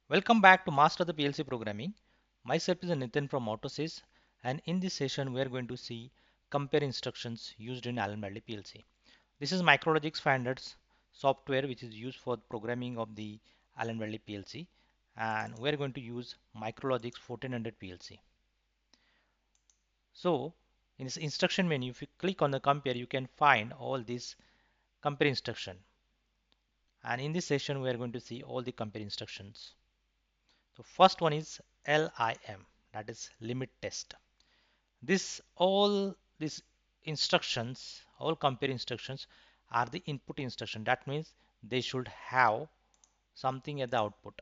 Welcome back to Master the PLC Programming. Myself is Nitin from Autosys, and in this session we are going to see compare instructions used in Allen Bradley PLC. This is Micrologix 500 software which is used for programming of the Allen Bradley PLC, and we are going to use Micrologix 1400 PLC. So in this instruction menu, if you click on the compare, you can find all these compare instruction. And in this session we are going to see all the compare instructions. So first one is LIM, that is limit test. This all these instructions, all compare instructions are the input instruction. That means they should have something at the output.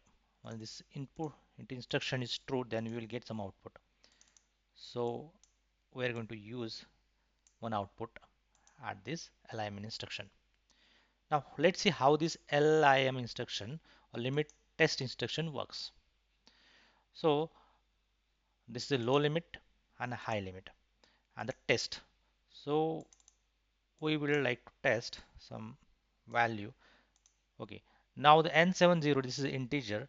When this input instruction is true, then we will get some output. So we are going to use one output at this LIM instruction. Now let's see how this LIM instruction or limit test instruction works. So this is a low limit and a high limit and the test. So we will like to test some value. Okay, now the n70, this is integer.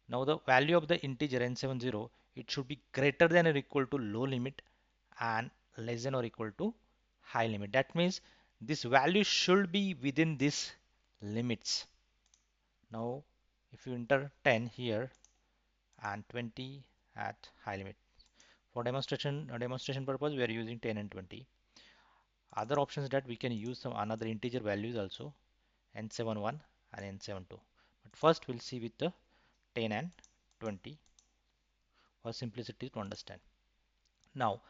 Now the value of the integer n70, it should be greater than or equal to low limit and less than or equal to high limit. That means this value should be within these limits. Now if you enter 10 here and 20 at high limit, for demonstration purpose we are using 10 and 20. Other options that we can use some another integer values also, n71 and n72. But first we'll see with the 10 and 20 for simplicity to understand. Now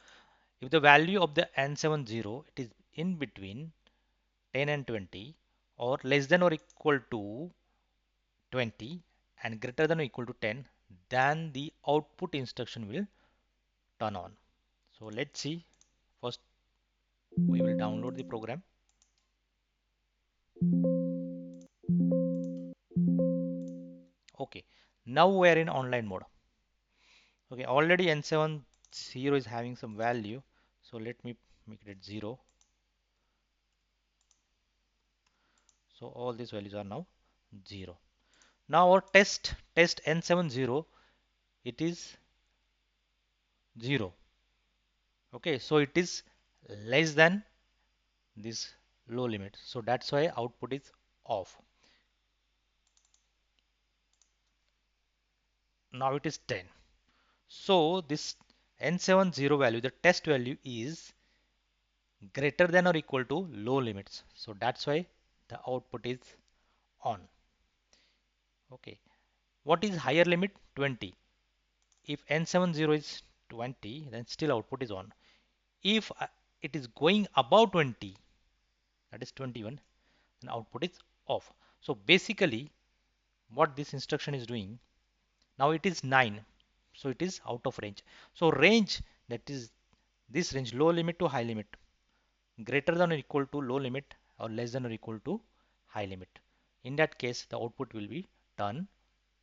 if the value of the n70 it is in between 10 and 20 or less than or equal to 20 and greater than or equal to 10, then the output instruction will turn on. So let's see. First we will download the program. Okay, now we are in online mode. Okay, already n70 is having some value, so let me make it 0. So all these values are now 0. Now our test n70, it is 0. Okay, so it is less than this low limit, so that's why output is off. Now it is 10. So this n70 value, the test value, is greater than or equal to low limits, so that's why the output is on. Okay, what is higher limit? 20. If n70 is 20, then still output is on. If it is going above 20, that is 21, then output is off. So basically what this instruction is doing, now it is 9, so it is out of range. So range, that is this range, low limit to high limit, greater than or equal to low limit or less than or equal to high limit. In that case the output will be turned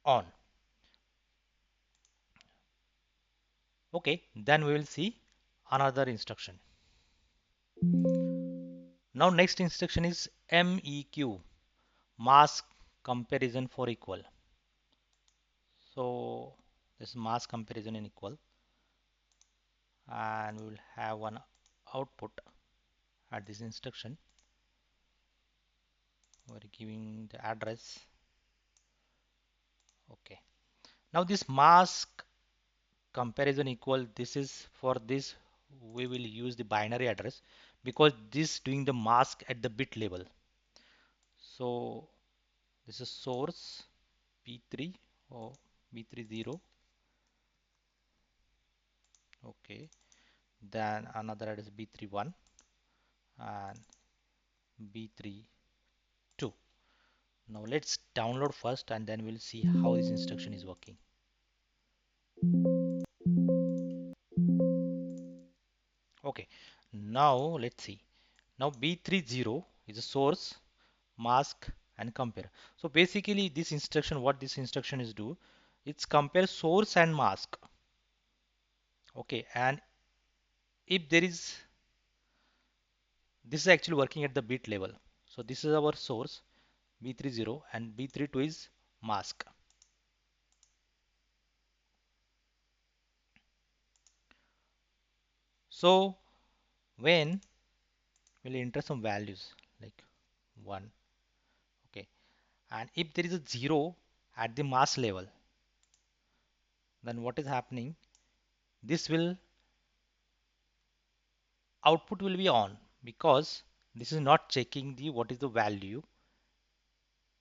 on. Okay, then we will see another instruction. Now next instruction is MEQ, mask comparison for equal. So this is mask comparison in equal, and we will have one output at this instruction. We are giving the address. Okay. Now this mask comparison equal, this is for this we will use the binary address because this doing the mask at the bit level. So this is source P3 or B30. Okay, then another address B31 and B32. Now let's download first and then we'll see how this instruction is working. Okay, now let's see. Now B30 is a source, mask and compare. So basically this instruction, what this instruction is do, it's compare source and mask. Okay, and if there is, this is actually working at the bit level. So this is our source B30 and B32 is mask. So when we'll enter some values like 1, okay, and if there is a 0 at the mask level, then what is happening, this will output will be on, because this is not checking the what is the value,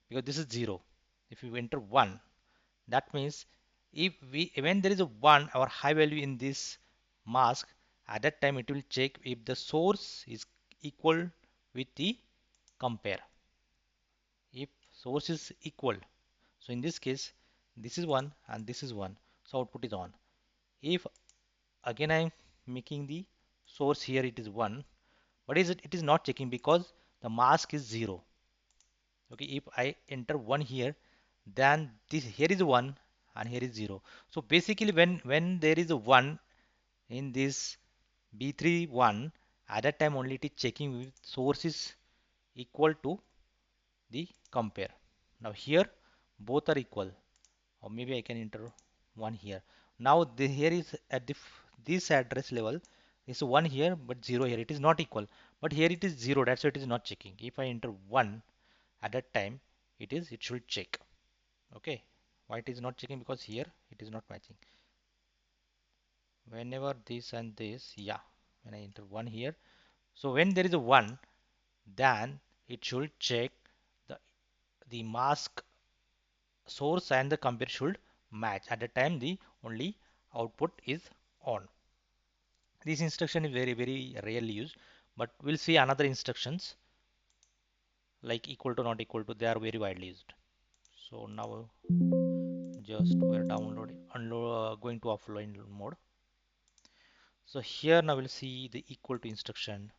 because this is 0. If you enter 1, that means if we when there is a 1 or high value in this mask, at that time it will check if the source is equal with the compare. If source is equal, so in this case this is 1 and this is 1, so output is on. If again I am making the source here, it is 1, but it is not checking because the mask is 0. Okay, if I enter 1 here, then this here is 1 and here is 0. So basically when there is a 1 in this B3 1, at that time only it is checking with source is equal to the compare. Now here both are equal, or maybe I can enter 1 here. Now here is at this address level is 1 here but 0 here. It is not equal, but here it is 0. That's why it is not checking. If I enter 1 at that time, it should check. Okay, why it is not checking? Because here it is not matching. Whenever this and this, yeah, when I enter 1 here, so when there is a 1, then it should check the mask source and the compare should match. At the time the only output is on. This instruction is very rarely used, but we'll see another instructions like equal to, not equal to. They are very widely used. So now just we're downloading, unload, going to offline mode. So here now we'll see the equal to instruction.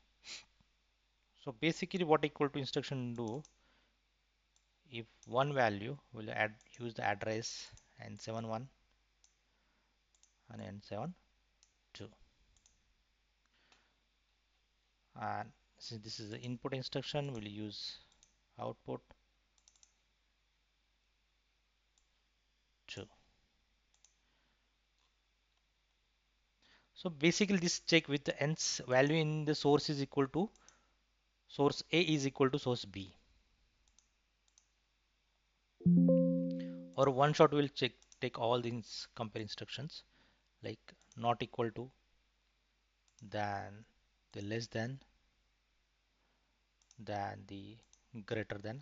So basically what equal to instruction do, if one value will add use the address n71 and n72, and since this is the input instruction, we'll use output 2. So basically this check with the n's value in the source is equal to source A is equal to source B, or one shot will check take all these compare instructions like not equal to, then the less than the greater than.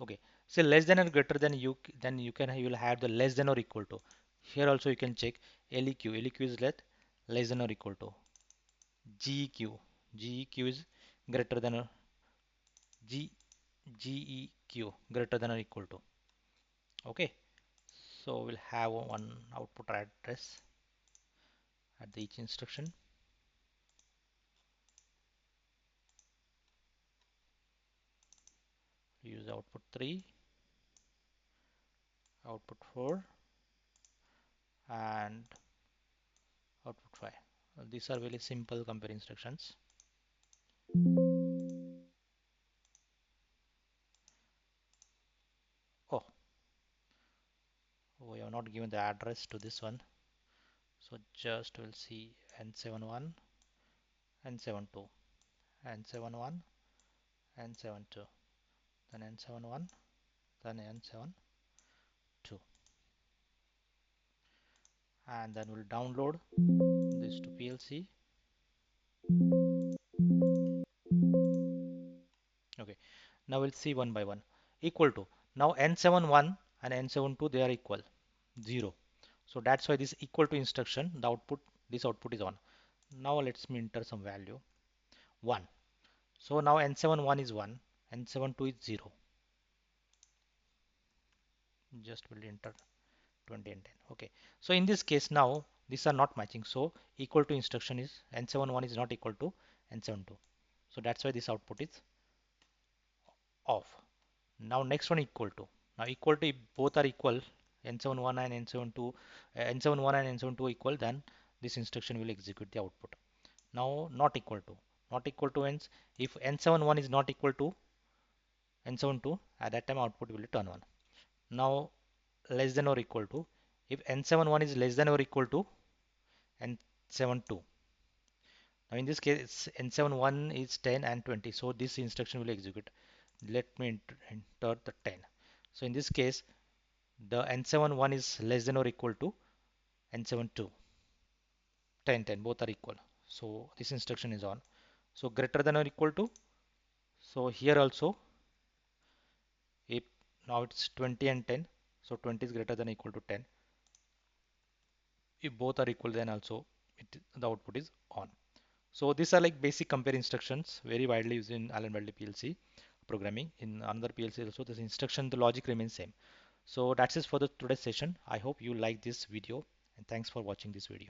Okay, so less than or greater than, you will have the less than or equal to. Here also you can check LEQ is less than or equal to. GEQ is greater than or G GEQ greater than or equal to. Okay, so we'll have one output address at the each instruction. Use output 3, output 4, and output 5. These are very simple compare instructions. Oh, we have not given the address to this one, so just we'll see n71, n72, n71, n72, then n71, then n72, and then we'll download this to PLC. Okay, now we'll see one by one. Equal to, now n71 and n72, they are equal 0. So that's why this equal to instruction, the output, this output is on. Now let's me enter some value 1. So now n71 is 1, n72 is 0. Just will enter 20 and 10. Okay, so in this case now these are not matching, so equal to instruction is n71 is not equal to n72. So that's why this output is off. Now next one equal to. Now equal to, if both are equal, n71 and n72, n71 and n72 equal, then this instruction will execute the output. Now not equal to. Not equal to means if n71 is not equal to n72, at that time output will turn on. Now less than or equal to, if n71 is less than or equal to n72, Now in this case, N71 is 10 and 20, so this instruction will execute. Let me enter the 10. So in this case, the N71 is less than or equal to N72. 10, 10, both are equal. So this instruction is on. So greater than or equal to, so here also, if now it's 20 and 10, so 20 is greater than or equal to 10. If both are equal, then also the output is on. So these are like basic compare instructions, very widely used in Allen Bradley PLC programming. In another PLC also, this instruction, the logic remains same. So that's it for the today's session. I hope you like this video, and thanks for watching this video.